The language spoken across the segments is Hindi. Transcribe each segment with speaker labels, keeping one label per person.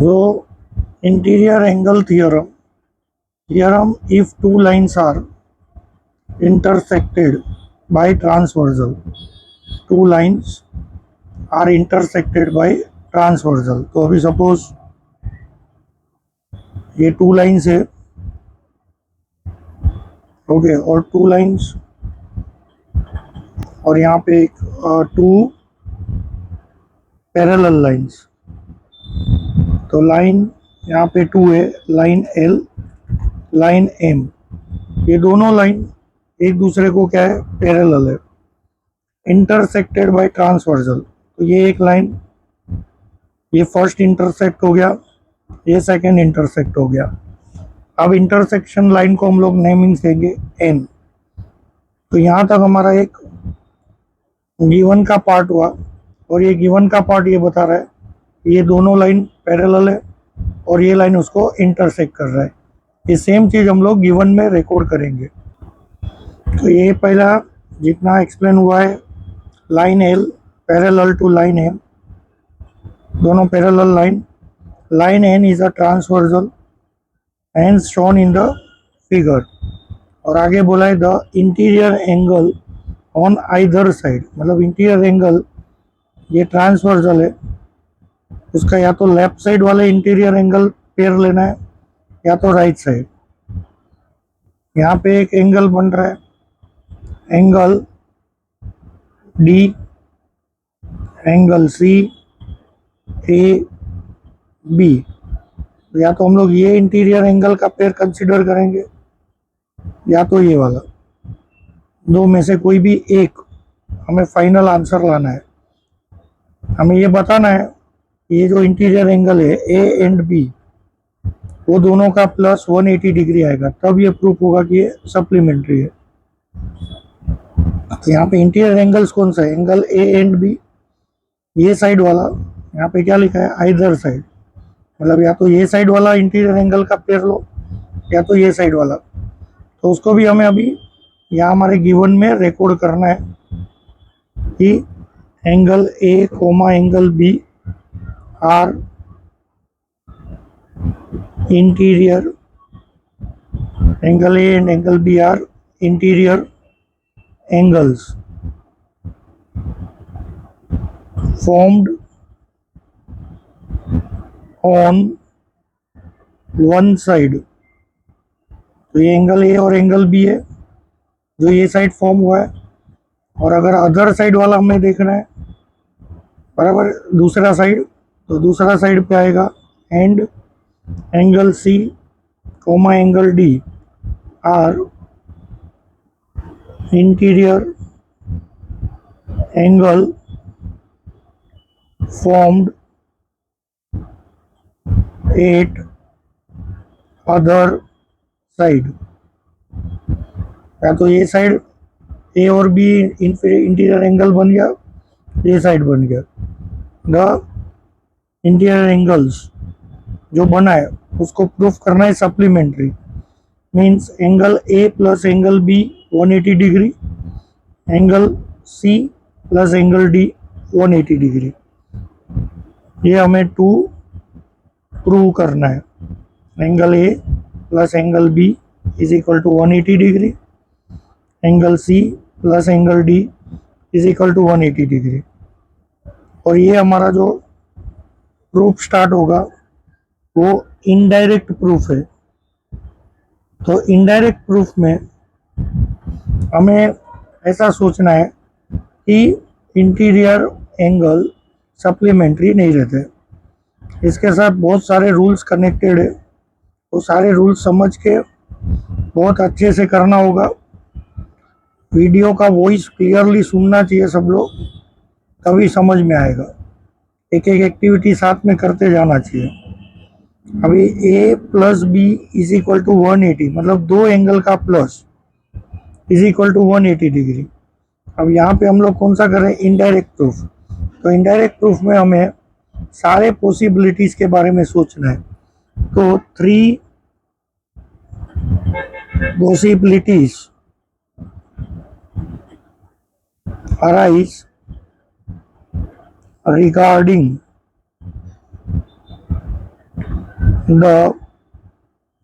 Speaker 1: So, interior angle theorem, if two lines are intersected by transversal, two lines are intersected by transversal. तो अभी सपोज ये टू लाइन्स है, ओके, और टू लाइन्स और यहाँ पे एक टू पैरेलल लाइन्स। तो लाइन यहाँ पे टू है, लाइन एल, लाइन एम, ये दोनों लाइन एक दूसरे को क्या है, पैरेलल है, इंटरसेक्टेड बाय ट्रांसवर्सल। तो ये एक लाइन, ये फर्स्ट इंटरसेक्ट हो गया, ये सेकंड इंटरसेक्ट हो गया। अब इंटरसेक्शन लाइन को हम लोग नेमिंग देंगे एन। तो यहाँ तक हमारा एक गिवन का पार्ट हुआ, और ये गिवन का पार्ट ये बता रहा है ये दोनों लाइन पैरेलल है और ये लाइन उसको इंटरसेक्ट कर रहा है। ये सेम चीज़ हम लोग गिवन में रिकॉर्ड करेंगे। तो ये पहला जितना एक्सप्लेन हुआ है, line L parallel to line M, दोनों parallel line, line N is a transversal and shown in the figure. और आगे बोला है the interior angle on either side, मतलब इंटीरियर एंगल ये ट्रांसवर्सल है, उसका या तो लेफ्ट साइड वाले इंटीरियर एंगल पेयर लेना है या तो राइट साइड। यहाँ पे एक एंगल बन रहा है, एंगल डी, एंगल सी, ए, बी। या तो हम लोग ये इंटीरियर एंगल का पेयर कंसीडर करेंगे या तो ये वाला, दो में से कोई भी एक हमें फाइनल आंसर लाना है। हमें ये बताना है ये जो इंटीरियर एंगल है ए एंड बी, वो दोनों का प्लस 180 डिग्री आएगा, तब ये प्रूफ होगा कि ये सप्लीमेंट्री है। तो यहाँ पे इंटीरियर एंगल्स कौन सा है, एंगल ए एंड बी, ये साइड वाला, यहाँ पे क्या लिखा है, आइदर साइड, मतलब या तो ये साइड वाला इंटीरियर एंगल का पेयर लो या तो ये साइड वाला। तो उसको भी हमें अभी यहाँ हमारे गिवन में रिकॉर्ड करना है कि angle A comma angle B are interior, angle A and angle B are interior angles formed on one side। तो ये एंगल ए और एंगल बी है जो ये साइड फॉर्म हुआ है, और अगर अदर साइड वाला हमें देखना है बराबर दूसरा साइड, तो दूसरा साइड पे आएगा and angle C comma angle D are interior angle formed at other side। या तो ये साइड ए और बी इंटीरियर एंगल बन गया, ये साइड बन गया। द इंटीरियर एंगल्स जो बना है उसको प्रूफ करना है supplementary, means angle A plus angle B 180 degree, angle C plus angle D 180 degree. ये हमें टू प्रूव करना है। Angle A plus angle B is equal to 180 degree, angle C plus angle D is equal to 180 degree. और ये हमारा जो प्रूफ स्टार्ट होगा वो इनडायरेक्ट प्रूफ है। तो इनडायरेक्ट प्रूफ में हमें ऐसा सोचना है कि इंटीरियर एंगल सप्लीमेंट्री नहीं रहते, इसके साथ बहुत सारे रूल्स कनेक्टेड है। वो सारे रूल्स समझ के बहुत अच्छे से करना होगा। वीडियो का वॉइस क्लियरली सुनना चाहिए सब लोग, तभी समझ में आएगा। एक एक एक्टिविटी साथ में करते जाना चाहिए। अभी A plus B is equal to 180, मतलब दो एंगल का plus is equal to 180 degree. अब यहाँ पे हम लोग कौन सा करें, इनडायरेक्ट प्रूफ। तो इनडायरेक्ट प्रूफ में हमें सारे पॉसिबिलिटीज के बारे में सोचना है। तो 3 possibilities arise regarding the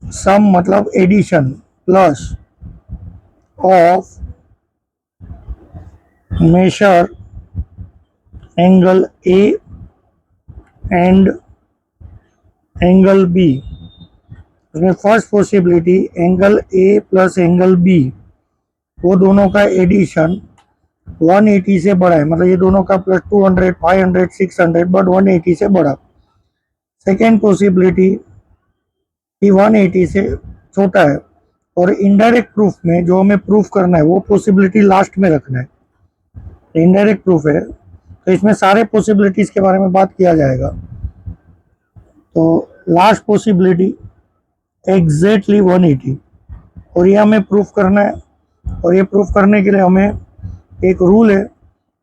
Speaker 1: sum मतलब addition plus of measure angle A and angle B. उसमें first possibility angle A plus angle B, वो दोनों का एडिशन 180 से बड़ा है, मतलब ये दोनों का प्लस 200, 500, 600, बट 180 से बड़ा। सेकेंड पॉसिबिलिटी कि 180 से छोटा है। और इनडायरेक्ट प्रूफ में जो हमें प्रूफ करना है वो पॉसिबिलिटी लास्ट में रखना है। इनडायरेक्ट प्रूफ है तो इसमें सारे पॉसिबिलिटीज के बारे में बात किया जाएगा। तो लास्ट पॉसिबिलिटी एग्जैक्टली 180, और ये हमें प्रूफ करना है। और ये प्रूफ करने के लिए हमें एक रूल है,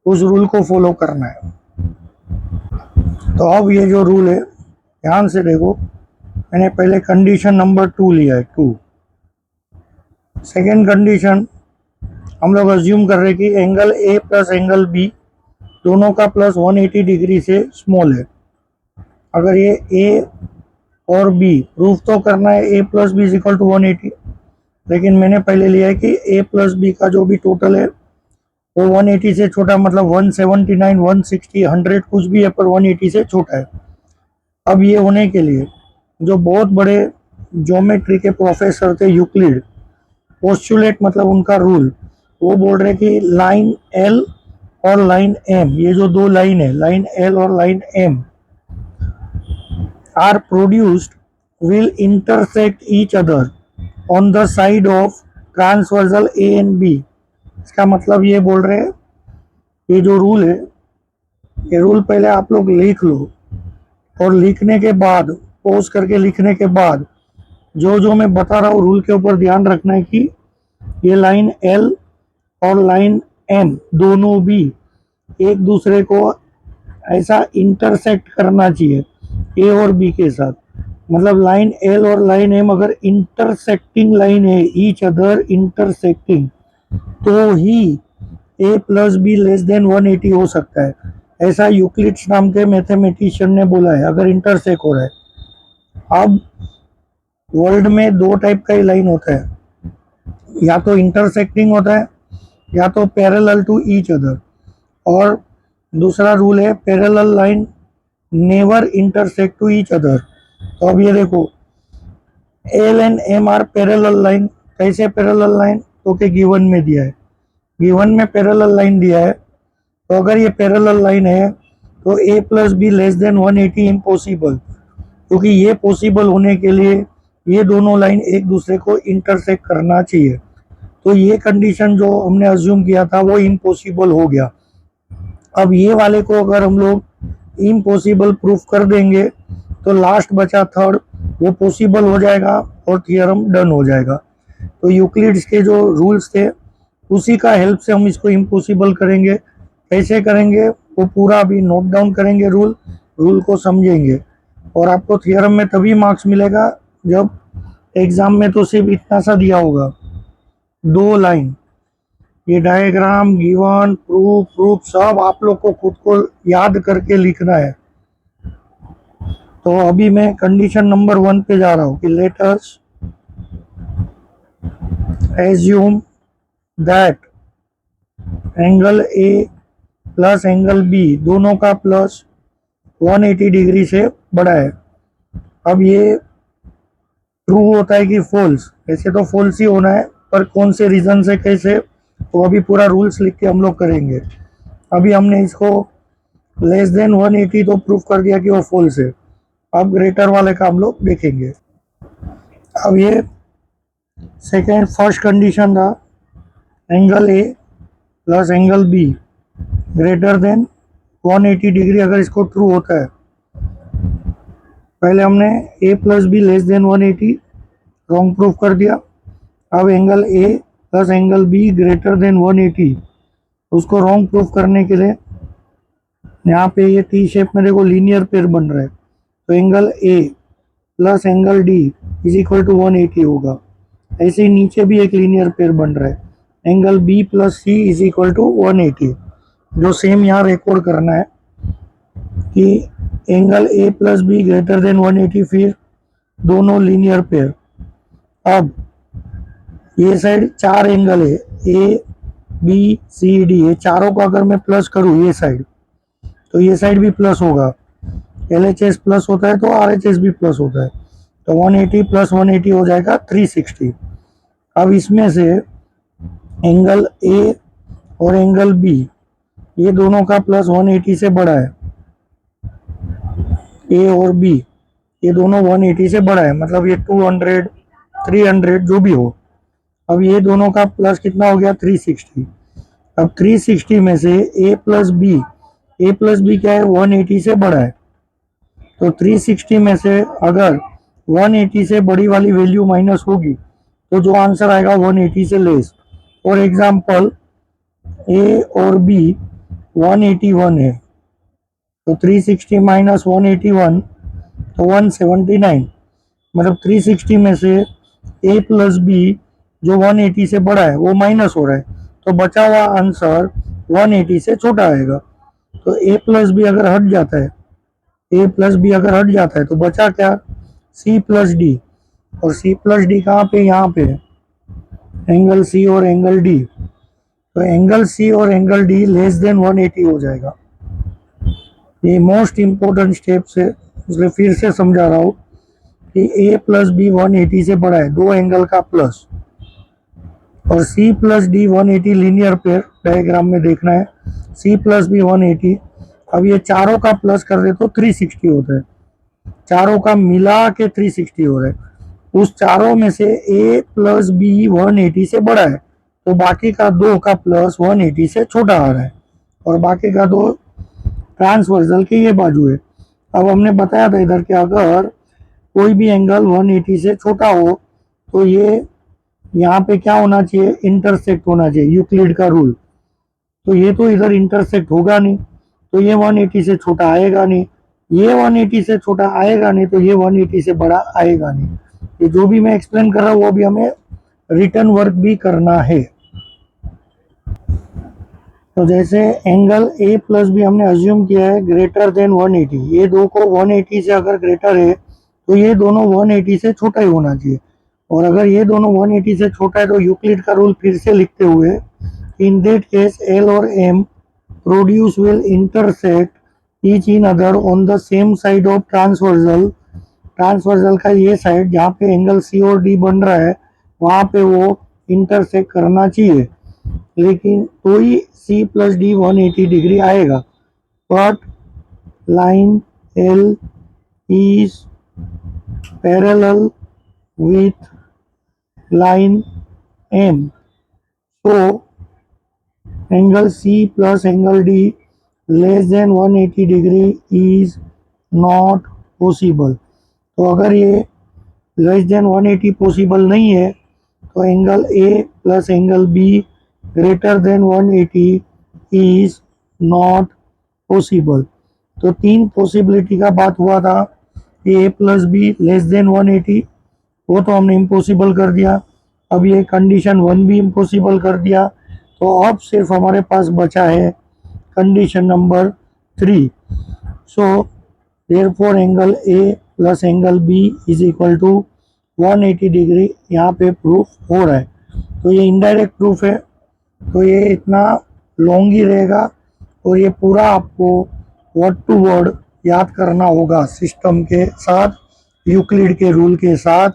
Speaker 1: उस रूल को फॉलो करना है। तो अब ये जो रूल है ध्यान से देखो, मैंने पहले कंडीशन नंबर 2 लिया है 2। सेकेंड कंडीशन हम लोग अज्यूम कर रहे हैं कि angle A plus angle B दोनों का प्लस 180 डिग्री से स्मॉल है। अगर ये ए और बी प्रूफ तो करना है A plus B is equal to 180, लेकिन मैंने पहले लिया है कि ए प्लस बी का जो भी टोटल है वो 180 से छोटा, मतलब 179, 160, 100 कुछ भी है पर 180 से छोटा है। अब ये होने के लिए जो बहुत बड़े ज्योमेट्री के प्रोफेसर थे यूक्लिड, पोस्टुलेट मतलब उनका रूल, वो बोल रहे कि लाइन एल और लाइन एम, ये जो दो लाइन है लाइन एल और line M are produced will intersect each other on the side of transversal A and B. इसका मतलब ये बोल रहे हैं, ये जो रूल है ये रूल पहले आप लोग लिख लो, और लिखने के बाद पोज करके लिखने के बाद जो जो मैं बता रहा हूँ रूल के ऊपर ध्यान रखना है कि ये लाइन एल और लाइन एम दोनों भी एक दूसरे को ऐसा इंटरसेक्ट करना चाहिए ए और बी के साथ। मतलब लाइन एल और लाइन एम अगर इंटरसेक्टिंग लाइन है, ईच अदर इंटरसेक्टिंग, तो ही ए प्लस बी लेस देन 180 हो सकता है। ऐसा यूक्लिड्स नाम के मैथमेटिशियन ने बोला है, अगर इंटरसेक्ट हो रहा है। अब वर्ल्ड में दो टाइप का ही लाइन होता है, या तो इंटरसेक्टिंग होता है या तो पैरेलल टू ईच अदर। और दूसरा रूल है parallel line never intersect to each other. तो अब ये देखो L and M are parallel line. कैसे पैरेलल लाइन? तो के गिवन में दिया है, गिवन में पैरेलल लाइन दिया है। तो अगर ये पैरेलल लाइन है तो A plus B less than 180 impossible, क्योंकि ये पॉसिबल होने के लिए ये दोनों लाइन एक दूसरे को इंटरसेक्ट करना चाहिए। तो ये कंडीशन जो हमने अज्यूम किया था वो इम्पॉसिबल हो गया। अब ये वाले को अगर हम लोग इम्पॉसिबल प्रूफ कर देंगे तो लास्ट बचा थर्ड, वो पॉसिबल हो जाएगा और थियरम डन हो जाएगा। तो यूक्लिड्स के जो रूल्स थे उसी का हेल्प से हम इसको इम्पॉसिबल करेंगे। कैसे करेंगे वो पूरा अभी नोट डाउन करेंगे, रूल को समझेंगे। और आपको थियरम में तभी मार्क्स मिलेगा जब एग्जाम में तो सिर्फ इतना सा दिया होगा, 2 लाइन। ये डायग्राम गिवन प्रूफ सब आप लोग को खुद को याद करके लिखना है। तो अभी मैं कंडीशन नंबर 1 पे जा रहा हूँ कि let us assume that angle A plus angle B दोनों का प्लस 180 डिग्री से बड़ा है। अब ये ट्रू होता है कि फॉल्स? ऐसे तो फॉल्स ही होना है, पर कौन से रीजन से कैसे, तो अभी पूरा रूल्स लिख के हम लोग करेंगे। अभी हमने इसको लेस देन 180 तो प्रूफ कर दिया कि वो फॉल्स है। अब ग्रेटर वाले का हम लोग देखेंगे। अब ये सेकेंड फर्स्ट कंडीशन था angle A plus angle B greater than 180 degree, अगर इसको ट्रू होता है। पहले हमने A plus B less than 180 wrong proof कर दिया। अब angle A plus angle B greater than 180, उसको रॉन्ग प्रूफ करने के लिए यहाँ पे ये टी शेप में देखो लीनियर पेयर बन रहा है, तो angle A plus angle D is equal to 180 होगा। ऐसे ही नीचे भी एक लीनियर पेयर बन रहा है, angle B plus C is equal to 180। जो सेम यहाँ रिकॉर्ड करना है कि angle A plus B greater than 180, फिर दोनों लीनियर पेयर। अब ये साइड 4 एंगल है, ए बी सी डी, ये चारों को अगर मैं प्लस करूँ ये साइड, तो ये साइड भी प्लस होगा। LHS प्लस होता है तो RHS भी प्लस होता है, तो 180 प्लस 180 हो जाएगा 360। अब इसमें से एंगल ए और एंगल बी, ये दोनों का प्लस 180 से बड़ा है। ए और बी ये दोनों 180 से बड़ा है, मतलब ये 200 300 जो भी हो। अब ये दोनों का प्लस कितना हो गया 360। अब 360 में से ए प्लस बी क्या है 180 से बड़ा है, तो 360 में से अगर 180 से बड़ी वाली वैल्यू माइनस होगी तो जो आंसर आएगा 180 से लेस। फॉर एग्जाम्पल ए और बी 181 है, तो 360 माइनस 181 तो 179, मतलब 360 में से ए प्लस बी जो 180 से बड़ा है वो माइनस हो रहा है, तो बचा हुआ आंसर 180 से छोटा आएगा। तो ए प्लस बी अगर हट जाता है तो बचा क्या सी प्लस डी, और सी प्लस डी कहाँ पे, यहाँ पे एंगल सी और एंगल डी, तो एंगल सी और एंगल डी लेस देन 180 हो जाएगा। ये मोस्ट इंपॉर्टेंट स्टेप्स है, इसलिए फिर से समझा रहा हूँ कि ए प्लस बी 180 से बड़ा है, दो एंगल का प्लस, और C plus D 180 linear pair diagram में देखना है, सी प्लस बी 180। अब ये चारों का प्लस कर दे तो 360 होता है, चारों का मिला के 360 हो रहा है। उस चारों में से ए प्लस बी 180 से बड़ा है, तो बाकी का दो का प्लस 180 से छोटा आ रहा है, और बाकी का दो ट्रांसवर्सल की ये बाजू है। अब हमने बताया था इधर कि अगर कोई भी एंगल 180 से छोटा हो तो ये यहाँ पे क्या होना चाहिए, इंटरसेक्ट होना चाहिए, यूक्लिड का रूल। तो ये तो इधर इंटरसेक्ट होगा नहीं, तो ये 180 से छोटा आएगा नहीं, ये 180 से छोटा आएगा नहीं, तो ये 180 से बड़ा आएगा नहीं। ये जो भी मैं एक्सप्लेन कर रहा हूँ वो भी हमें रिटर्न वर्क भी करना है। तो जैसे एंगल ए प्लस बी हमने अज्यूम किया है ग्रेटर देन 180, ये दो को 180 से अगर ग्रेटर है तो ये दोनों 180 से छोटा ही होना चाहिए, और अगर ये दोनों 180 से छोटा है तो यूक्लिड का रूल फिर से लिखते हुए, इन दैट केस एल और M produce will intersect each in other on the same side of transversal. Transversal का ये साइड जहाँ पे एंगल सी और डी बन रहा है वहाँ पे वो इंटरसेक्ट करना चाहिए, लेकिन तो ही सी प्लस डी 180 डिग्री आएगा। But line L is parallel with line M, so angle C plus angle D less than 180 degree is not possible। तो अगर ये लेस देन 180 पॉसिबल नहीं है तो angle A plus angle B greater than 180 is not possible. तो तीन पॉसिबिलिटी का बात हुआ था, A plus B less than 180, वो तो हमने इम्पॉसिबल कर दिया। अब ये कंडीशन 1 भी इम्पॉसिबल कर दिया, तो अब सिर्फ हमारे पास बचा है condition number 3। So therefore angle A plus angle B is equal to 180 degree यहाँ पे प्रूफ हो रहा है। तो ये इनडायरेक्ट प्रूफ है, तो ये इतना लॉन्ग ही रहेगा, और ये पूरा आपको वर्ड टू वर्ड याद करना होगा सिस्टम के साथ, यूक्लिड के रूल के साथ,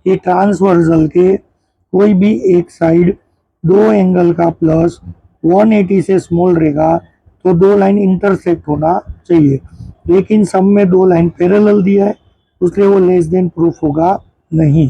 Speaker 1: कि ट्रांसवर्सल के कोई भी एक साइड दो एंगल का प्लस 180 से स्मॉल रहेगा तो दो लाइन इंटरसेक्ट होना चाहिए, लेकिन सब में दो लाइन पैरेलल दिया है इसलिए वो लेस देन प्रूफ होगा नहीं।